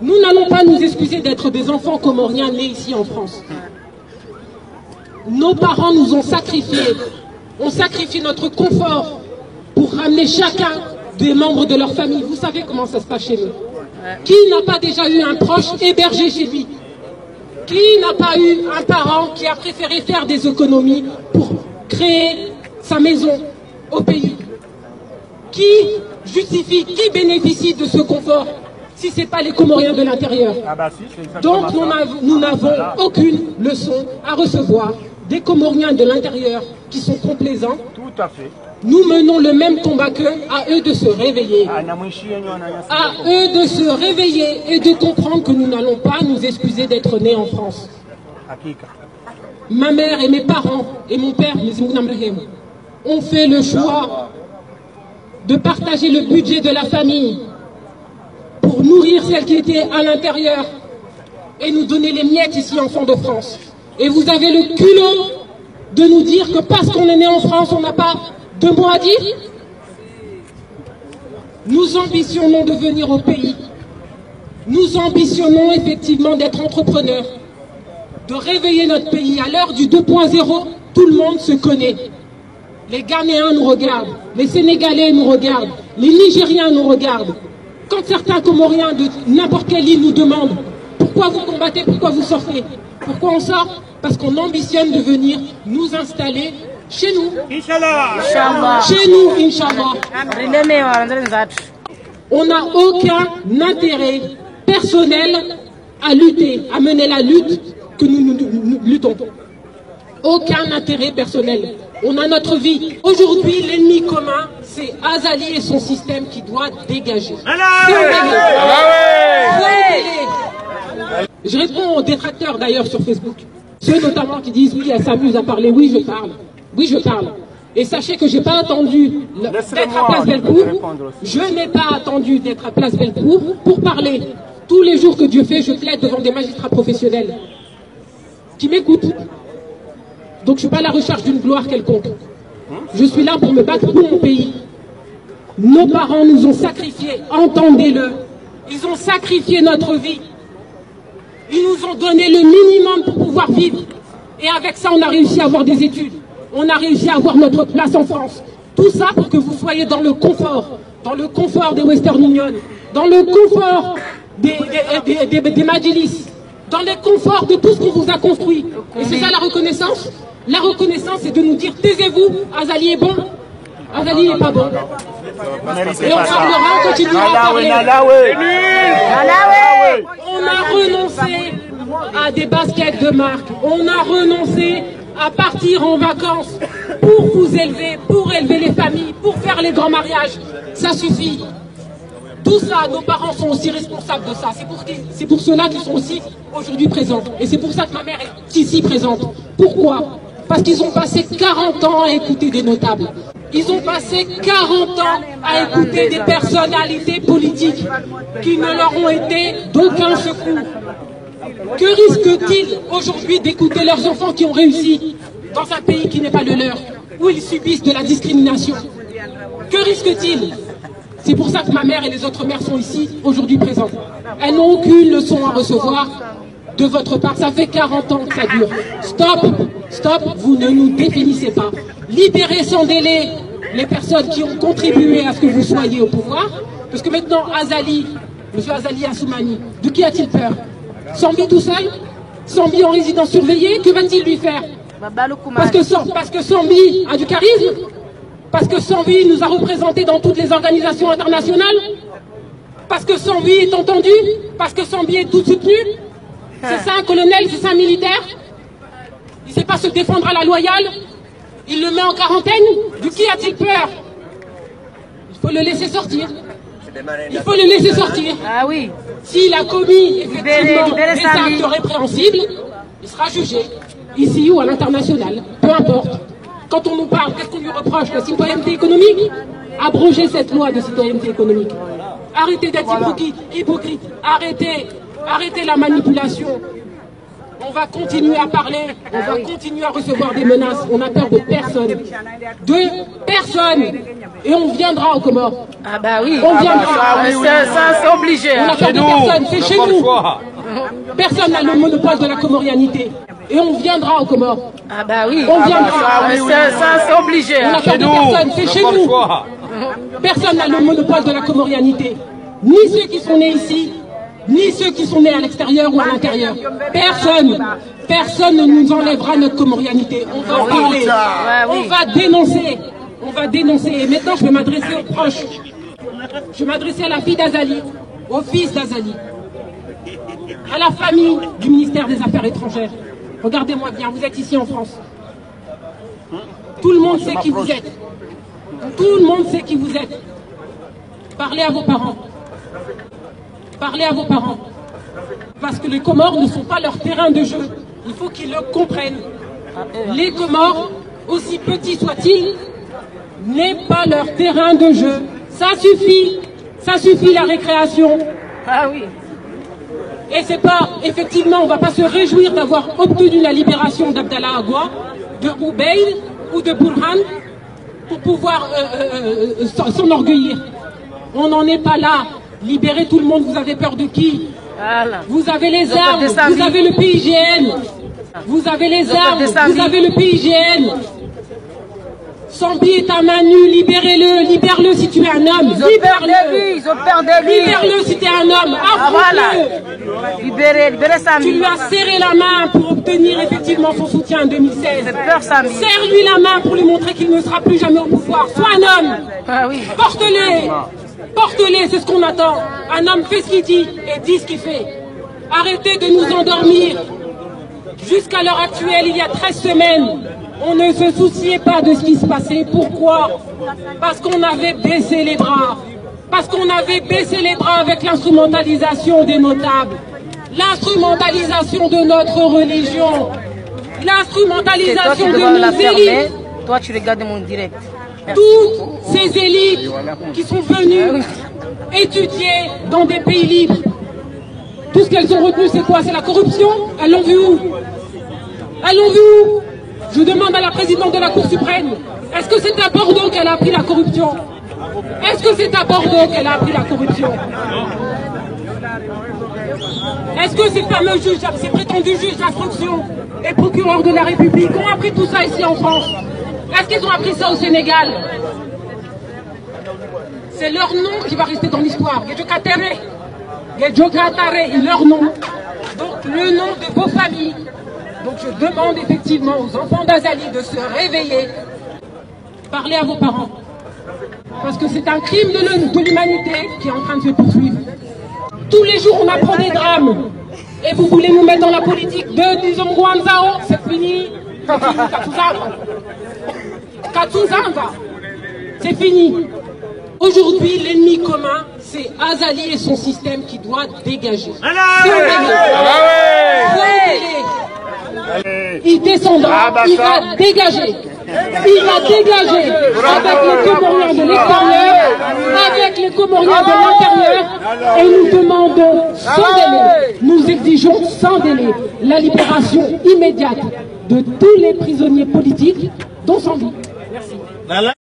Nous n'allons pas nous excuser d'être des enfants comoriens nés ici en France. Nos parents nous ont sacrifiés. On sacrifie notre confort pour ramener chacun des membres de leur famille. Vous savez comment ça se passe chez nous. Qui n'a pas déjà eu un proche hébergé chez lui? Qui n'a pas eu un parent qui a préféré faire des économies pour créer sa maison au pays? Qui justifie, qui bénéficie de ce confort si ce n'est pas les Comoriens de l'intérieur? Donc nous n'avons aucune leçon à recevoir des Comoriens de l'intérieur qui sont complaisants. Tout à fait. Nous menons le même combat qu'eux, à eux de se réveiller. À eux de se réveiller et de comprendre que nous n'allons pas nous excuser d'être nés en France. Ma mère et mes parents et mon père, ont fait le choix de partager le budget de la famille pour nourrir celles qui étaient à l'intérieur et nous donner les miettes ici en fond de France. Et vous avez le culot de nous dire que parce qu'on est né en France, on n'a pas de mots à dire. Nous ambitionnons de venir au pays. Nous ambitionnons effectivement d'être entrepreneurs, de réveiller notre pays. À l'heure du 2.0, tout le monde se connaît. Les Ghanéens nous regardent, les Sénégalais nous regardent, les Nigériens nous regardent. Quand certains Comoriens de n'importe quelle île nous demandent pourquoi vous combattez, pourquoi vous sortez, pourquoi on sort, parce qu'on ambitionne de venir nous installer chez nous. Inch'Allah. Chez nous, Inch'Allah. On n'a aucun intérêt personnel à lutter, à mener la lutte que nous luttons. Aucun intérêt personnel. On a notre vie. Aujourd'hui, l'ennemi commun, c'est Azali et son système qui doit dégager. Je réponds aux détracteurs d'ailleurs sur Facebook. Ceux notamment qui disent oui, elle s'amuse à parler. Oui, je parle. Oui, je parle. Et sachez que je n'ai pas attendu d'être à Place Bellecour. Je n'ai pas attendu d'être à Place Bellecour pour parler. Tous les jours que Dieu fait, je plaide devant des magistrats professionnels qui m'écoutent. Donc je ne suis pas à la recherche d'une gloire quelconque. Je suis là pour me battre pour mon pays. Nos parents nous ont sacrifiés, entendez-le. Ils ont sacrifié notre vie. Ils nous ont donné le minimum pour pouvoir vivre. Et avec ça, on a réussi à avoir des études. On a réussi à avoir notre place en France. Tout ça pour que vous soyez dans le confort des Western Union, dans le confort des Majlis, dans le confort de tout ce qu'on vous a construit. Et c'est ça la reconnaissance. La reconnaissance, c'est de nous dire, taisez-vous, Azali est bon, Azali n'est pas bon. Et on parlera, on continuera à parler. On a renoncé à des baskets de marque. On a renoncé à partir en vacances pour vous élever, pour élever les familles, pour faire les grands mariages. Ça suffit. Tout ça, nos parents sont aussi responsables de ça. C'est pour cela qu'ils sont aussi aujourd'hui présents. Et c'est pour ça que ma mère est ici présente. Pourquoi? Parce qu'ils ont passé 40 ans à écouter des notables. Ils ont passé 40 ans à écouter des personnalités politiques qui ne leur ont été d'aucun secours. Que risquent-ils aujourd'hui d'écouter leurs enfants qui ont réussi dans un pays qui n'est pas le leur, où ils subissent de la discrimination? Que risquent-ils? C'est pour ça que ma mère et les autres mères sont ici, aujourd'hui présentes. Elles n'ont aucune leçon à recevoir de votre part. Ça fait 40 ans que ça dure. Stop, stop, vous ne nous définissez pas. Libérez sans délai les personnes qui ont contribué à ce que vous soyez au pouvoir. Parce que maintenant, Azali, M. Azali Assoumani, de qui a-t-il peur? Sambi tout seul? Sambi en résidence surveillée? Que va-t-il lui faire? Parce que Sambi a du charisme? Parce que Sambi nous a représentés dans toutes les organisations internationales? Parce que Sambi est entendu? Parce que Sambi est tout soutenu? C'est ça un colonel? C'est ça un militaire? Il ne sait pas se défendre à la loyale? Il le met en quarantaine? De qui a-t-il peur? Il faut le laisser sortir. Il faut le laisser sortir. Ah oui. S'il a commis effectivement des actes répréhensibles, il sera jugé, ici ou à l'international, peu importe. Quand on nous parle, qu'est-ce qu'on lui reproche? La citoyenneté économique? Abrogez cette loi de citoyenneté économique. Arrêtez d'être hypocrite. Arrêtez la manipulation. On va continuer à parler, on va continuer à recevoir des menaces. On a peur de personne. De personne. Et on viendra aux Comores. Ah bah oui. On viendra. Ça c'est obligé. On a peur de personne, c'est chez nous. Personne n'a le monopole de la comorianité. Et on viendra aux Comores. Ah bah oui. On viendra. Ça c'est obligé. On a peur de personne, c'est chez nous. Personne n'a le monopole de la comorianité. Ni ceux qui sont nés ici, ni ceux qui sont nés à l'extérieur ou à l'intérieur. Personne ne nous enlèvera notre comorianité. On va parler, on va dénoncer. On va dénoncer. Et maintenant, je vais m'adresser aux proches. Je vais m'adresser à la fille d'Azali, au fils d'Azali, à la famille du ministère des Affaires étrangères. Regardez-moi bien, vous êtes ici en France. Tout le monde sait qui vous êtes. Tout le monde sait qui vous êtes. Parlez à vos parents. Parlez à vos parents. Parce que les Comores ne sont pas leur terrain de jeu. Il faut qu'ils le comprennent. Les Comores, aussi petits soient-ils, n'est pas leur terrain de jeu. Ça suffit la récréation. Ah oui. Et c'est pas, effectivement, on va pas se réjouir d'avoir obtenu la libération d'Abdallah Agua, de Ubaid ou de Burhan pour pouvoir s'enorgueillir. On n'en est pas là. Libérez tout le monde, vous avez peur de qui? Vous avez les armes, vous avez le PIGN. Vous avez les armes, vous avez le PIGN. Sambi est à main nue, libérez-le, libère-le si tu es un homme. Libère-le. Ils ont peur de lui. Libère-le si tu es un homme. Affronte-le. Libérez Sambi. Tu lui as serré la main pour obtenir effectivement son soutien en 2016. Peur, Sambi. Serre-lui la main pour lui montrer qu'il ne sera plus jamais au pouvoir. Sois un homme. Ah oui. Porte-les. Porte-les, c'est ce qu'on attend. Un homme fait ce qu'il dit et dit ce qu'il fait. Arrêtez de nous endormir. Jusqu'à l'heure actuelle, il y a 13 semaines, on ne se souciait pas de ce qui se passait. Pourquoi? Parce qu'on avait baissé les bras. Parce qu'on avait baissé les bras avec l'instrumentalisation des notables. L'instrumentalisation de notre religion. L'instrumentalisation de nos élites. Toi, tu regardes mon direct. Toutes ces élites qui sont venues étudier dans des pays libres. Tout ce qu'elles ont retenu, c'est quoi? C'est la corruption? Elles l'ont vu où? Elles l'ont vu où? Je demande à la présidente de la Cour suprême, est-ce que c'est à Bordeaux qu'elle a appris la corruption? Est-ce que c'est à Bordeaux qu'elle a appris la corruption? Est-ce que ces fameux juges, ces prétendus juges d'instruction et procureurs de la République ont appris tout ça ici en France? Est-ce qu'ils ont appris ça au Sénégal? C'est leur nom qui va rester dans l'histoire. Leur nom. Donc le nom de vos familles. Donc je demande effectivement aux enfants d'Azali de se réveiller. Parlez à vos parents. Parce que c'est un crime de l'humanité qui est en train de se poursuivre. Tous les jours on apprend des drames. Et vous voulez nous mettre dans la politique de Nizongwanzao, c'est fini. Katuzanga. C'est fini. Aujourd'hui, l'ennemi commun, c'est Azali et son système qui doit dégager. Il descendra, il va dégager. Il va dégager avec les Comoriens de l'extérieur, avec les Comoriens de l'intérieur, et nous demandons sans délai, nous exigeons sans délai la libération immédiate de tous les prisonniers politiques dont Sambi. Merci.